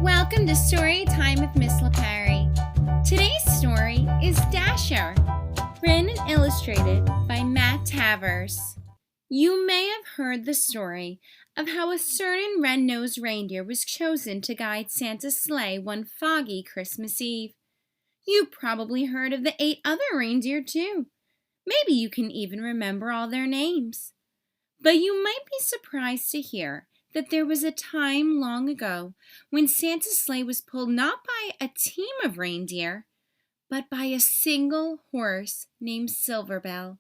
Welcome to Story Time with Miss LaPerry. Today's story is Dasher, written and illustrated by Matt Tavers. You may have heard the story of how a certain red-nosed reindeer was chosen to guide Santa's sleigh one foggy Christmas Eve. You probably heard of the 8 other reindeer too. Maybe you can even remember all their names. But you might be surprised to hear that there was a time long ago when Santa's sleigh was pulled not by a team of reindeer, but by a single horse named Silverbell.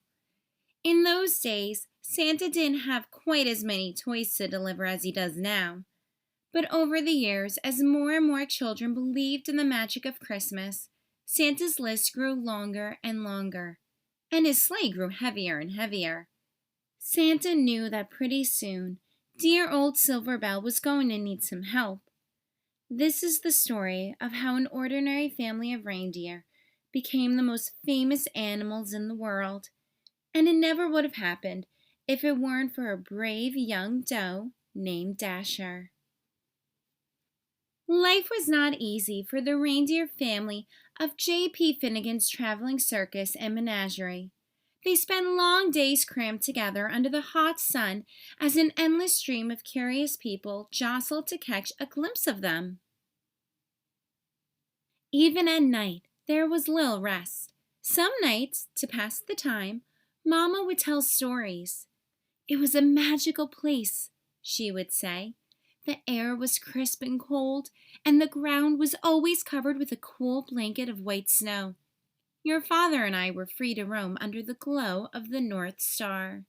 In those days, Santa didn't have quite as many toys to deliver as he does now. But over the years, as more and more children believed in the magic of Christmas, Santa's list grew longer and longer, and his sleigh grew heavier and heavier. Santa knew that pretty soon, dear old Silverbell was going to need some help. This is the story of how an ordinary family of reindeer became the most famous animals in the world, and it never would have happened if it weren't for a brave young doe named Dasher. Life was not easy for the reindeer family of J.P. Finnegan's traveling circus and menagerie. They spent long days crammed together under the hot sun as an endless stream of curious people jostled to catch a glimpse of them. Even at night, there was little rest. Some nights, to pass the time, Mama would tell stories. It was a magical place, she would say. The air was crisp and cold, and the ground was always covered with a cool blanket of white snow. Your father and I were free to roam under the glow of the North Star.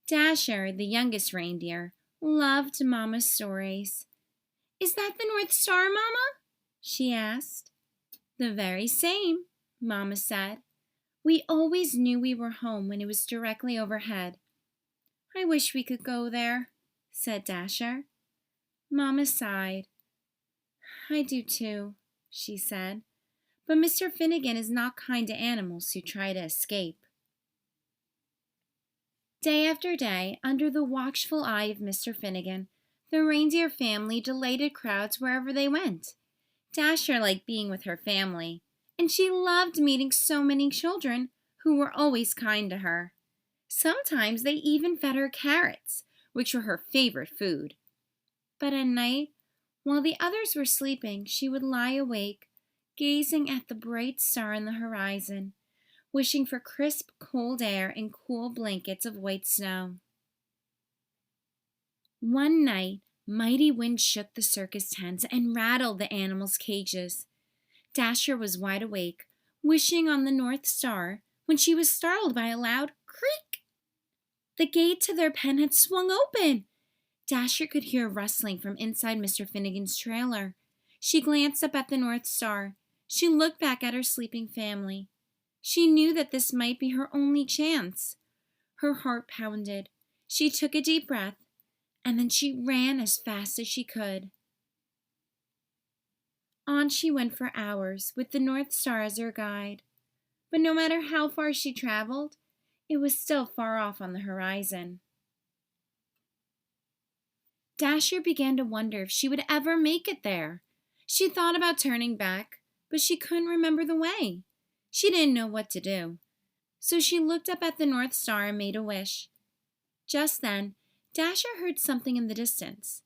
Dasher, the youngest reindeer, loved Mama's stories. "Is that the North Star, Mama?" she asked. "The very same," Mama said. "We always knew we were home when it was directly overhead." "I wish we could go there," said Dasher. Mama sighed. "I do too," she said, "but Mr. Finnegan is not kind to animals who try to escape." Day after day, under the watchful eye of Mr. Finnegan, the reindeer family delighted crowds wherever they went. Dasher liked being with her family, and she loved meeting so many children who were always kind to her. Sometimes they even fed her carrots, which were her favorite food. But at night, while the others were sleeping, she would lie awake, gazing at the bright star on the horizon, wishing for crisp, cold air and cool blankets of white snow. One night, mighty winds shook the circus tents and rattled the animals' cages. Dasher was wide awake, wishing on the North Star, when she was startled by a loud creak. The gate to their pen had swung open. Dasher could hear rustling from inside Mr. Finnegan's trailer. She glanced up at the North Star. She looked back at her sleeping family. She knew that this might be her only chance. Her heart pounded. She took a deep breath, and then she ran as fast as she could. On she went for hours, with the North Star as her guide. But no matter how far she traveled, it was still far off on the horizon. Dasher began to wonder if she would ever make it there. She thought about turning back, but she couldn't remember the way. She didn't know what to do. So she looked up at the North Star and made a wish. Just then, Dasher heard something in the distance,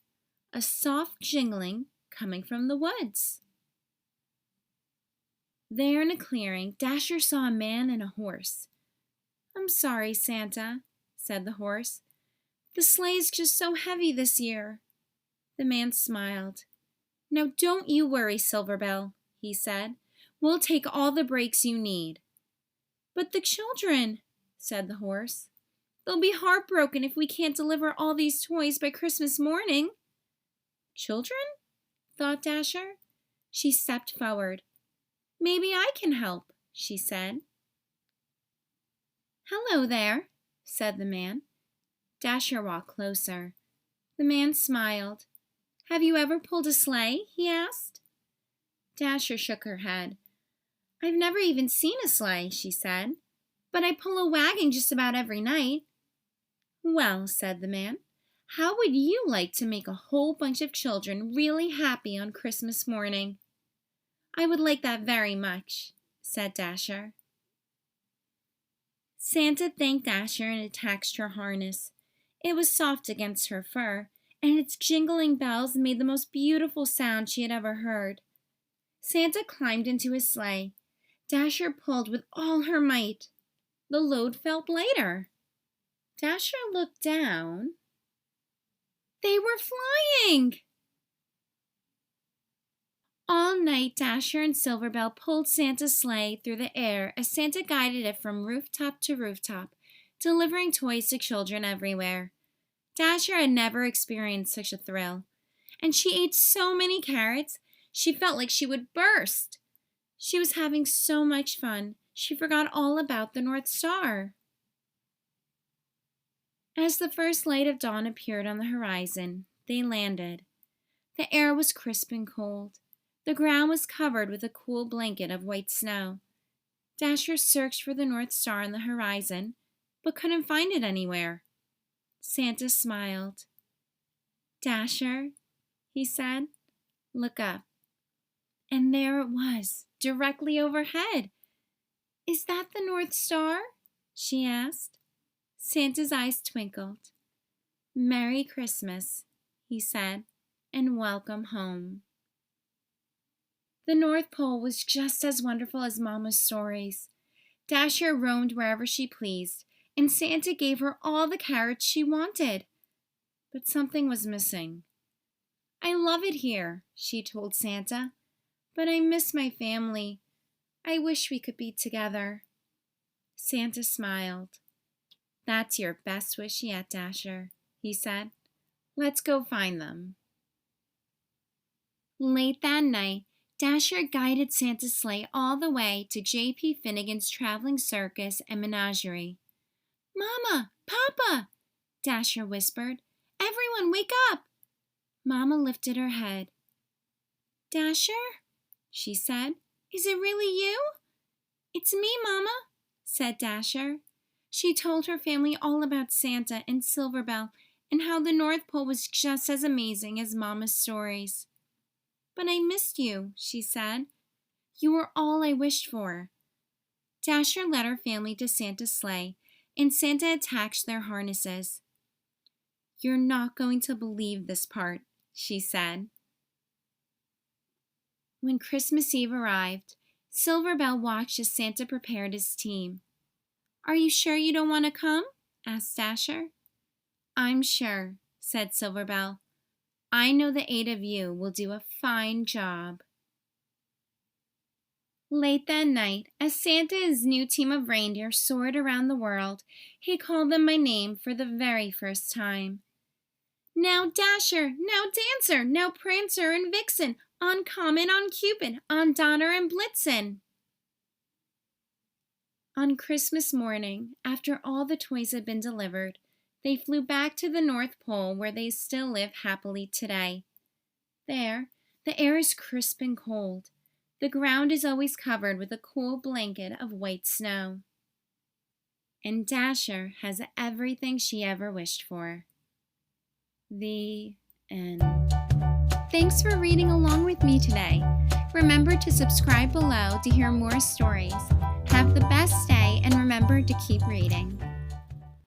a soft jingling coming from the woods. There in a clearing, Dasher saw a man and a horse. "I'm sorry, Santa," said the horse. "The sleigh's just so heavy this year." The man smiled. "Now don't you worry, Silverbell," he said. "We'll take all the breaks you need." "But the children," said the horse. "They'll be heartbroken if we can't deliver all these toys by Christmas morning." "Children?" thought Dasher. She stepped forward. "Maybe I can help," she said. "Hello there," said the man. Dasher walked closer. The man smiled. "Have you ever pulled a sleigh?" he asked. Dasher shook her head. "I've never even seen a sleigh," she said, "but I pull a wagon just about every night." "Well," said the man, How would you like to make a whole bunch of children really happy on Christmas morning?" "I would like that very much," said Dasher. Santa thanked Dasher and attached her harness. It was soft against her fur, and its jingling bells made the most beautiful sound she had ever heard. Santa climbed into his sleigh. Dasher pulled with all her might. The load felt lighter. Dasher looked down. They were flying! All night, Dasher and Silverbell pulled Santa's sleigh through the air as Santa guided it from rooftop to rooftop, delivering toys to children everywhere. Dasher had never experienced such a thrill, and she ate so many carrots, she felt like she would burst. She was having so much fun, she forgot all about the North Star. As the first light of dawn appeared on the horizon, they landed. The air was crisp and cold. The ground was covered with a cool blanket of white snow. Dasher searched for the North Star on the horizon, but couldn't find it anywhere. Santa smiled. "Dasher," he said, "look up." And there it was, directly overhead. "Is that the North Star?" she asked. Santa's eyes twinkled. "Merry Christmas," he said, "and welcome home." The North Pole was just as wonderful as Mama's stories. Dasher roamed wherever she pleased, and Santa gave her all the carrots she wanted. But something was missing. "I love it here," she told Santa, "but I miss my family. I wish we could be together." Santa smiled. "That's your best wish yet, Dasher," he said. "Let's go find them." Late that night, Dasher guided Santa's sleigh all the way to J.P. Finnegan's traveling circus and menagerie. "Mama! Papa!" Dasher whispered. "Everyone, wake up!" Mama lifted her head. "Dasher?" she said. "Is it really you?" "It's me, Mama," said Dasher. She told her family all about Santa and Silverbell and how the North Pole was just as amazing as Mama's stories. "But I missed you," she said. "You were all I wished for." Dasher led her family to Santa's sleigh, and Santa attached their harnesses. "You're not going to believe this part," she said. When Christmas Eve arrived, Silverbell watched as Santa prepared his team. "Are you sure you don't want to come?" asked Dasher. "I'm sure," said Silverbell. "I know the 8 of you will do a fine job." Late that night, as Santa and his new team of reindeer soared around the world, he called them by name for the very first time. "Now Dasher, now Dancer, now Prancer and Vixen, on Comet, on Cupid, on Donner and Blitzen." On Christmas morning, after all the toys had been delivered, they flew back to the North Pole where they still live happily today. There, the air is crisp and cold. The ground is always covered with a cool blanket of white snow. And Dasher has everything she ever wished for. The end. Thanks for reading along with me today. Remember to subscribe below to hear more stories. Have the best day and remember to keep reading.